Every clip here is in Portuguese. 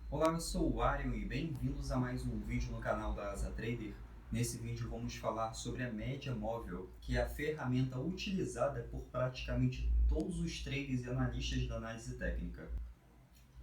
Olá, eu sou o Ariel e bem-vindos a mais um vídeo no canal da Asa Trader. Nesse vídeo vamos falar sobre a média móvel, que é a ferramenta utilizada por praticamente todos os traders e analistas da análise técnica.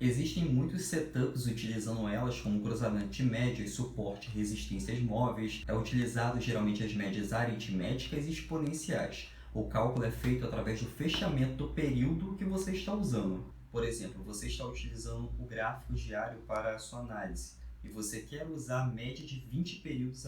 Existem muitos setups utilizando elas como cruzamento de médias, suporte e resistências móveis. É utilizado geralmente as médias aritméticas e exponenciais. O cálculo é feito através do fechamento do período que você está usando. Por exemplo, você está utilizando o gráfico diário para a sua análise e você quer usar a média de 20 períodos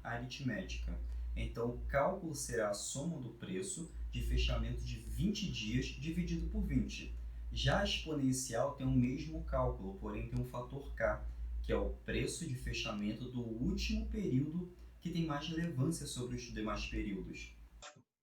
aritmética. Então, o cálculo será a soma do preço de fechamento de 20 dias dividido por 20. Já a exponencial tem o mesmo cálculo, porém tem um fator K, que é o preço de fechamento do último período que tem mais relevância sobre os demais períodos.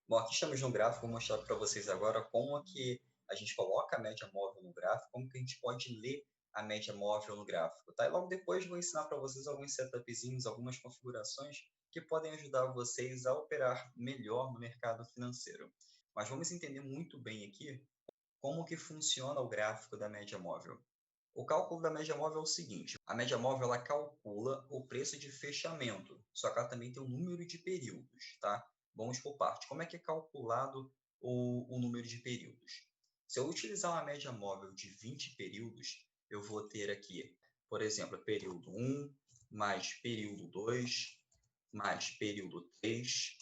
Bom, aqui estamos no gráfico, vou mostrar para vocês agora como que a gente coloca a média móvel no gráfico, como que a gente pode ler a média móvel no gráfico, tá? E logo depois vou ensinar para vocês alguns setupzinhos, algumas configurações que podem ajudar vocês a operar melhor no mercado financeiro. Mas vamos entender muito bem aqui como que funciona o gráfico da média móvel. O cálculo da média móvel é o seguinte: a média móvel ela calcula o preço de fechamento, só que ela também tem um número de períodos, tá? Vamos por parte. Como é que é calculado o número de períodos? Se eu utilizar uma média móvel de 20 períodos, eu vou ter aqui, por exemplo, período 1, mais período 2, mais período 3,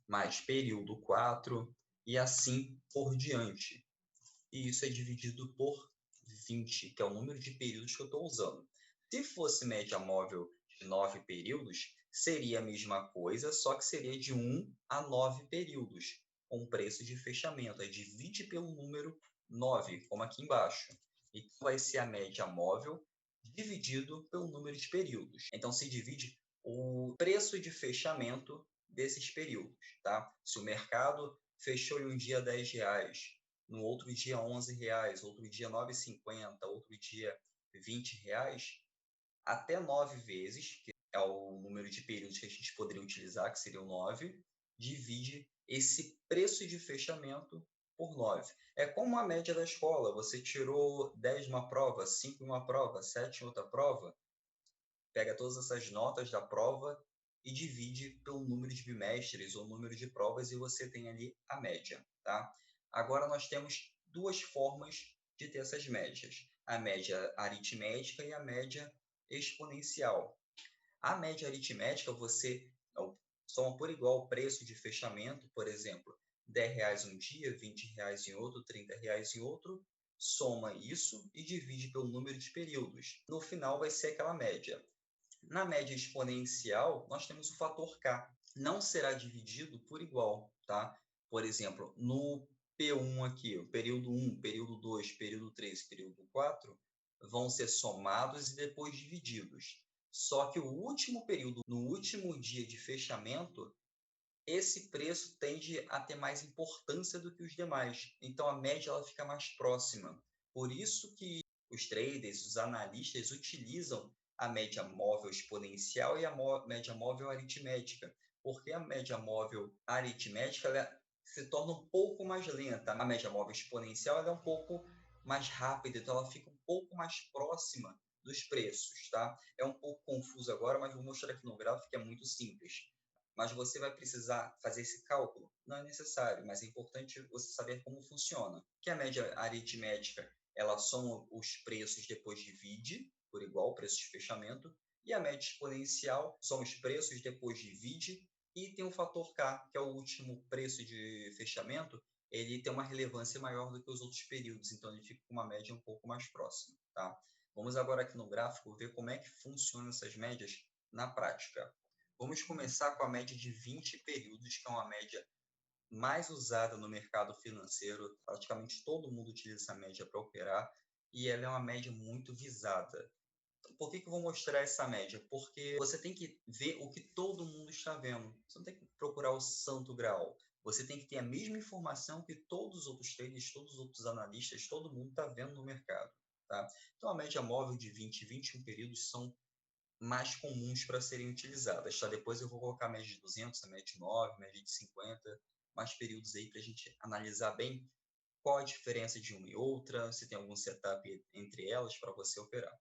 mais período 4, e assim por diante. E isso é dividido por 20, que é o número de períodos que eu estou usando. Se fosse média móvel de 9 períodos, seria a mesma coisa, só que seria de 1 a 9 períodos, com preço de fechamento. Aí divide pelo número 9, como aqui embaixo. Então, vai ser a média móvel dividido pelo número de períodos. Então, se divide o preço de fechamento desses períodos. Tá? Se o mercado fechou em um dia R$ 10, no outro dia R$ 11, outro dia 9,50, outro dia R$ 20, até 9 vezes, que é o número de períodos que a gente poderia utilizar, que seriam 9, divide esse preço de fechamento por 9. É como a média da escola, você tirou 10 em uma prova, 5 em uma prova, 7 em outra prova, pega todas essas notas da prova e divide pelo número de bimestres ou número de provas e você tem ali a média, tá? Agora nós temos duas formas de ter essas médias: a média aritmética e a média exponencial. A média aritmética, você soma por igual o preço de fechamento, por exemplo, R$ 10 um dia, R$ 20 em outro, R$ 30 em outro, soma isso e divide pelo número de períodos. No final vai ser aquela média. Na média exponencial, nós temos o fator K. Não será dividido por igual, tá? Por exemplo, no P1 aqui, o período 1, período 2, período 3, período 4, vão ser somados e depois divididos. Só que o último período, no último dia de fechamento, esse preço tende a ter mais importância do que os demais. Então, a média ela fica mais próxima. Por isso que os traders, os analistas utilizam a média móvel exponencial e a média móvel aritmética, porque a média móvel aritmética ela se torna um pouco mais lenta. A média móvel exponencial ela é um pouco mais rápida, então ela fica um pouco mais próxima dos preços, tá? É um pouco confuso agora, mas vou mostrar aqui no gráfico que é muito simples. Mas você vai precisar fazer esse cálculo? Não é necessário, mas é importante você saber como funciona. Que a média aritmética, ela soma os preços, depois divide por igual o preço de fechamento, e a média exponencial soma os preços, depois divide, e tem o fator K, que é o último preço de fechamento, ele tem uma relevância maior do que os outros períodos, então ele fica com uma média um pouco mais próxima. Tá? Vamos agora aqui no gráfico ver como é que funcionam essas médias na prática. Vamos começar com a média de 20 períodos, que é uma média mais usada no mercado financeiro. Praticamente todo mundo utiliza essa média para operar e ela é uma média muito visada. Por que eu vou mostrar essa média? Porque você tem que ver o que todo mundo está vendo. Você não tem que procurar o santo grau. Você tem que ter a mesma informação que todos os outros traders, todos os outros analistas, todo mundo está vendo no mercado. Tá? Então, a média móvel de 20 e 21 períodos são mais comuns para serem utilizadas. Tá? Depois eu vou colocar a média de 200, a média de 9, a média de 50, mais períodos aí para a gente analisar bem qual a diferença de uma e outra, se tem algum setup entre elas para você operar.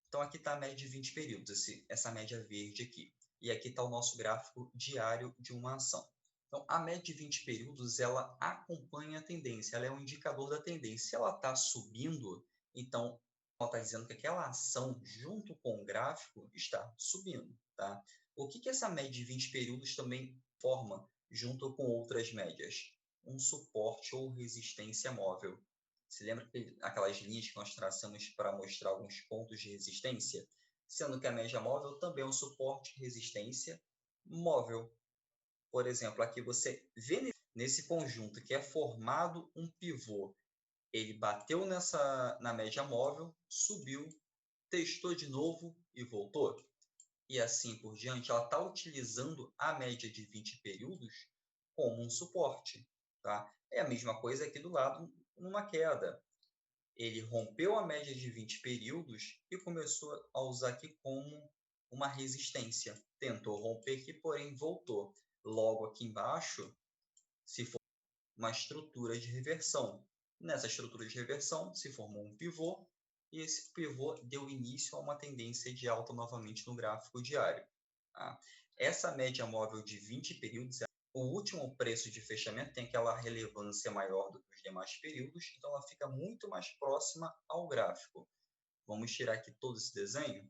Então, aqui está a média de 20 períodos, essa média verde aqui. E aqui está o nosso gráfico diário de uma ação. Então, a média de 20 períodos, ela acompanha a tendência, ela é um indicador da tendência. Se ela está subindo, então, ela está dizendo que aquela ação, junto com o gráfico, está subindo. Tá? O que essa média de 20 períodos também forma, junto com outras médias? Um suporte ou resistência móvel. Se lembra aquelas linhas que nós traçamos para mostrar alguns pontos de resistência? Sendo que a média móvel também é um suporte de resistência móvel. Por exemplo, aqui você vê nesse conjunto que é formado um pivô. Ele bateu na média móvel, subiu, testou de novo e voltou. E assim por diante, ela está utilizando a média de 20 períodos como um suporte. Tá? É a mesma coisa aqui do lado, numa queda. Ele rompeu a média de 20 períodos e começou a usar aqui como uma resistência. Tentou romper aqui, porém voltou. Logo aqui embaixo, se for uma estrutura de reversão. Nessa estrutura de reversão, se formou um pivô, e esse pivô deu início a uma tendência de alta novamente no gráfico diário. Tá? Essa média móvel de 20 períodos, o último preço de fechamento tem aquela relevância maior do que os demais períodos, então ela fica muito mais próxima ao gráfico. Vamos tirar aqui todo esse desenho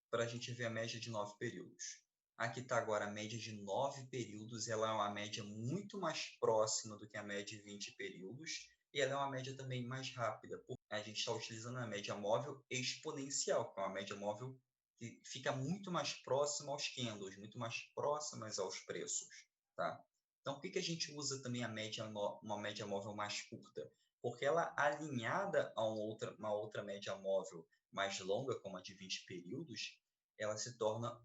para a gente ver a média de 9 períodos. Aqui está agora a média de 9 períodos, ela é uma média muito mais próxima do que a média de 20 períodos, e ela é uma média também mais rápida, porque a gente está utilizando a média móvel exponencial, que é uma média móvel que fica muito mais próxima aos candles, muito mais próximas aos preços. Tá? Então, por que a gente usa também uma média móvel mais curta? Porque ela, alinhada a uma outra média móvel mais longa, como a de 20 períodos, ela se torna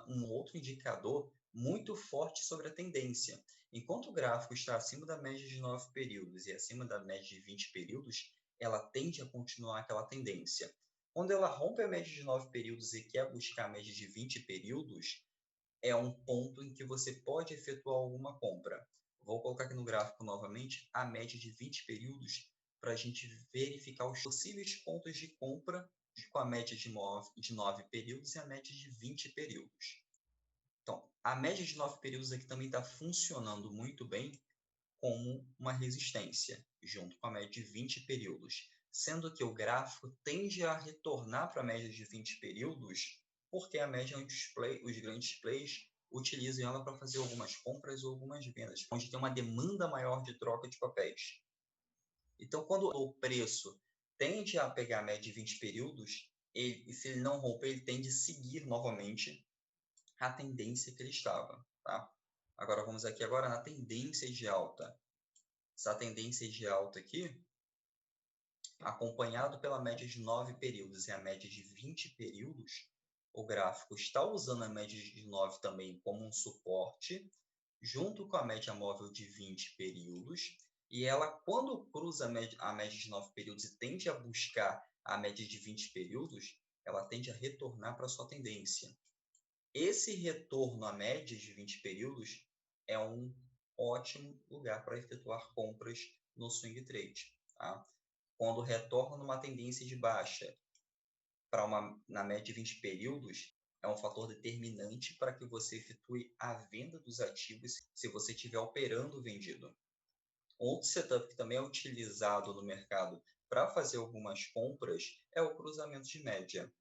um outro indicador muito forte sobre a tendência. Enquanto o gráfico está acima da média de 9 períodos e acima da média de 20 períodos, ela tende a continuar aquela tendência. Quando ela rompe a média de 9 períodos e quer buscar a média de 20 períodos, é um ponto em que você pode efetuar alguma compra. Vou colocar aqui no gráfico novamente a média de 20 períodos para a gente verificar os possíveis pontos de compra com a média de 9 períodos e a média de 20 períodos. Então, a média de 9 períodos aqui também está funcionando muito bem como uma resistência, junto com a média de 20 períodos, sendo que o gráfico tende a retornar para a média de 20 períodos, porque a média é onde os grandes players utilizam ela para fazer algumas compras ou algumas vendas, onde tem uma demanda maior de troca de papéis. Então, quando o preço tende a pegar a média de 20 períodos, e se ele não romper, ele tende a seguir novamente a tendência que ele estava. Tá? Agora, vamos aqui agora na tendência de alta. Essa tendência de alta aqui, acompanhado pela média de 9 períodos e a média de 20 períodos, o gráfico está usando a média de 9 também como um suporte, junto com a média móvel de 20 períodos, e ela, quando cruza a média de 9 períodos e tende a buscar a média de 20 períodos, ela tende a retornar para a sua tendência. Esse retorno à média de 20 períodos é um ótimo lugar para efetuar compras no swing trade. Tá? Quando retorna numa tendência de baixa na média de 20 períodos, é um fator determinante para que você efetue a venda dos ativos se você estiver operando vendido. Outro setup que também é utilizado no mercado para fazer algumas compras é o cruzamento de média.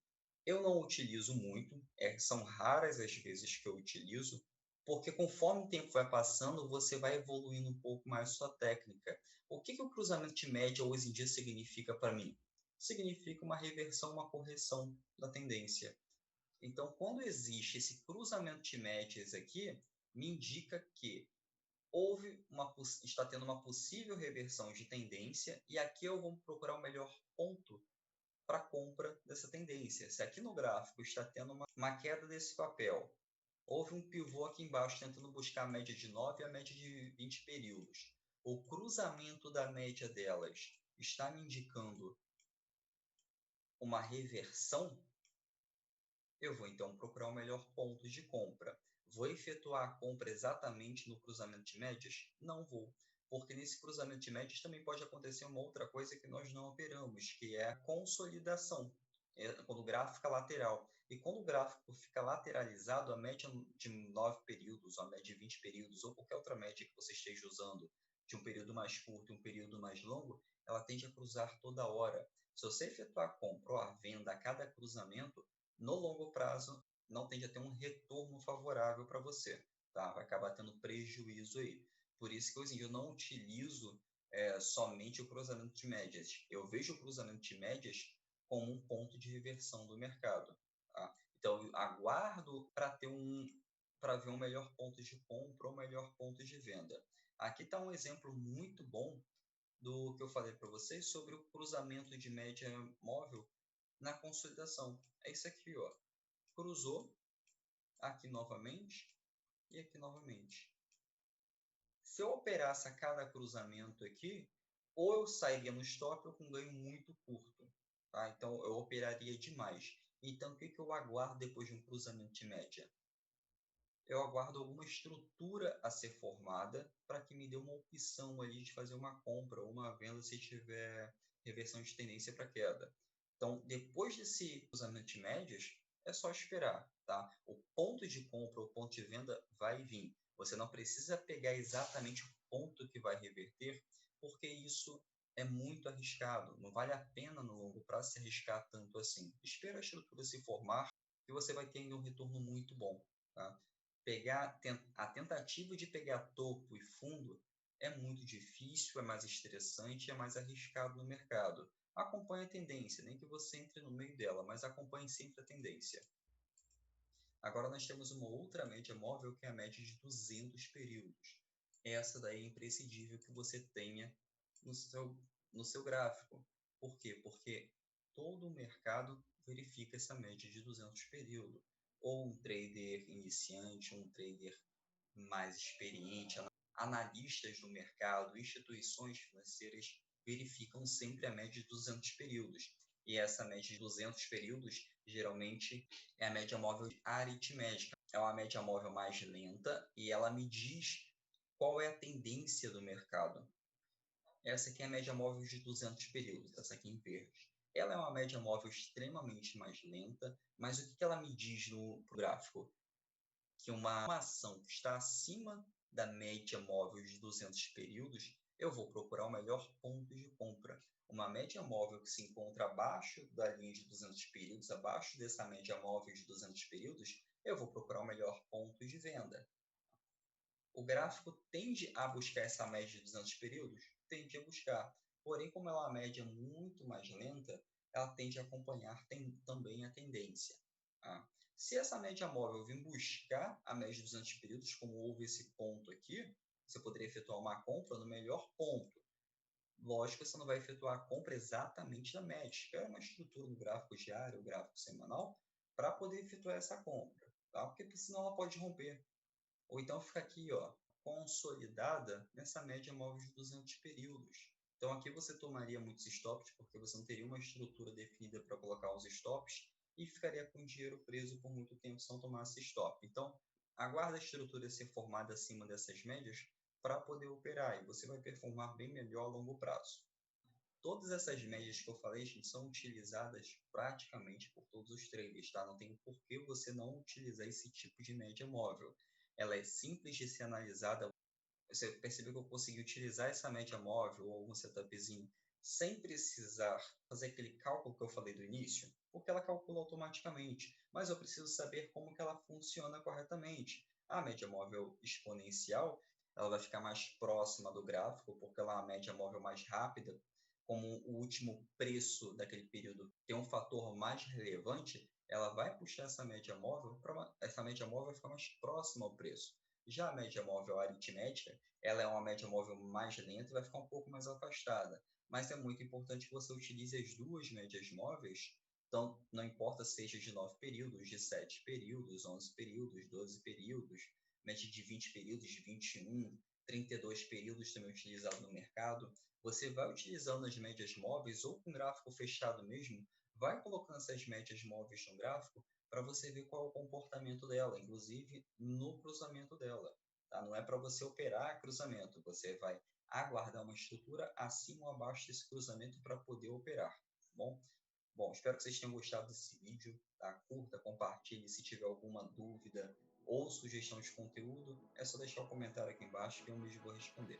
Eu não utilizo muito, são raras as vezes que eu utilizo, porque conforme o tempo vai passando, você vai evoluindo um pouco mais sua técnica. O que o cruzamento de média hoje em dia significa para mim? Significa uma reversão, uma correção da tendência. Então, quando existe esse cruzamento de médias aqui, me indica que está tendo uma possível reversão de tendência e aqui eu vou procurar o melhor ponto para a compra dessa tendência. Se aqui no gráfico está tendo uma queda desse papel, houve um pivô aqui embaixo tentando buscar a média de 9 e a média de 20 períodos. O cruzamento da média delas está me indicando uma reversão, eu vou então procurar o melhor ponto de compra. Vou efetuar a compra exatamente no cruzamento de médias? Não vou, porque nesse cruzamento de médias também pode acontecer uma outra coisa que nós não operamos, que é a consolidação, quando o gráfico fica lateral. E quando o gráfico fica lateralizado, a média de 9 períodos, a média de 20 períodos, ou qualquer outra média que você esteja usando, de um período mais curto e um período mais longo, ela tende a cruzar toda hora. Se você efetuar a compra ou a venda a cada cruzamento, no longo prazo, não tende a ter um retorno favorável para você, tá? Vai acabar tendo prejuízo aí. Por isso que hoje em dia eu não utilizo somente o cruzamento de médias. Eu vejo o cruzamento de médias como um ponto de reversão do mercado, tá? Então, eu aguardo para ver um melhor ponto de compra ou um melhor ponto de venda. Aqui está um exemplo muito bom do que eu falei para vocês sobre o cruzamento de média móvel na consolidação. É isso aqui, ó. Cruzou, aqui novamente e aqui novamente. Se eu operasse a cada cruzamento aqui, ou eu sairia no stop ou com ganho muito curto. Tá? Então, eu operaria demais. Então, o que eu aguardo depois de um cruzamento de média? Eu aguardo alguma estrutura a ser formada para que me dê uma opção ali de fazer uma compra ou uma venda se tiver reversão de tendência para queda. Então, depois desse cruzamento de médias, é só esperar, tá? O ponto de compra ou ponto de venda vai vir. Você não precisa pegar exatamente o ponto que vai reverter, porque isso é muito arriscado. Não vale a pena no longo prazo se arriscar tanto assim. Espera a estrutura se formar e você vai ter ainda um retorno muito bom, tá? A tentativa de pegar topo e fundo é muito difícil, é mais estressante, é mais arriscado no mercado. Acompanhe a tendência, nem que você entre no meio dela, mas acompanhe sempre a tendência. Agora nós temos uma outra média móvel, que é a média de 200 períodos. Essa daí é imprescindível que você tenha no seu gráfico. Por quê? Porque todo o mercado verifica essa média de 200 períodos. Ou um trader iniciante, um trader mais experiente, analistas do mercado, instituições financeiras verificam sempre a média de 200 períodos. E essa média de 200 períodos, geralmente, é a média móvel aritmética. É uma média móvel mais lenta e ela me diz qual é a tendência do mercado. Essa aqui é a média móvel de 200 períodos, essa aqui em verde. Ela é uma média móvel extremamente mais lenta, mas o que ela me diz no gráfico? Que uma ação que está acima da média móvel de 200 períodos, eu vou procurar o melhor ponto de compra. Uma média móvel que se encontra abaixo da linha de 200 períodos, abaixo dessa média móvel de 200 períodos, eu vou procurar o melhor ponto de venda. O gráfico tende a buscar essa média de 200 períodos? Tende a buscar. Porém, como ela é uma média muito mais lenta, ela tende a acompanhar também a tendência. Tá? Se essa média móvel vir buscar a média de 200 períodos, como houve esse ponto aqui, você poderia efetuar uma compra no melhor ponto. Lógico que você não vai efetuar a compra exatamente da média. Espera uma estrutura no gráfico diário, o gráfico semanal, para poder efetuar essa compra. Tá? Porque senão ela pode romper. Ou então fica aqui, ó, consolidada nessa média móvel de 200 períodos. Então aqui você tomaria muitos stops, porque você não teria uma estrutura definida para colocar os stops e ficaria com o dinheiro preso por muito tempo se não tomasse stop. Então, aguarde a estrutura ser formada acima dessas médias para poder operar e você vai performar bem melhor a longo prazo. Todas essas médias que eu falei, gente, são utilizadas praticamente por todos os traders, tá? Não tem por que você não utilizar esse tipo de média móvel. Ela é simples de ser analisada. Você percebeu que eu consegui utilizar essa média móvel ou algum setupzinho sem precisar fazer aquele cálculo que eu falei do início? Porque ela calcula automaticamente, mas eu preciso saber como que ela funciona corretamente. A média móvel exponencial, ela vai ficar mais próxima do gráfico, porque ela é uma média móvel mais rápida, como o último preço daquele período tem um fator mais relevante, ela vai puxar essa média móvel essa média móvel vai ficar mais próxima ao preço. Já a média móvel aritmética, ela é uma média móvel mais lenta e vai ficar um pouco mais afastada. Mas é muito importante que você utilize as duas médias móveis, então não importa seja de 9 períodos, de 7 períodos, 11 períodos, 12 períodos, média de 20 períodos, de 21, 32 períodos também utilizado no mercado. Você vai utilizando as médias móveis ou com gráfico fechado mesmo, vai colocando essas médias móveis no gráfico para você ver qual é o comportamento dela, inclusive no cruzamento dela. Tá? Não é para você operar cruzamento, você vai aguardar uma estrutura acima ou abaixo desse cruzamento para poder operar, tá bom? Bom, espero que vocês tenham gostado desse vídeo, tá? Curta, compartilhe, se tiver alguma dúvida ou sugestão de conteúdo, é só deixar o comentário aqui embaixo que eu mesmo vou responder.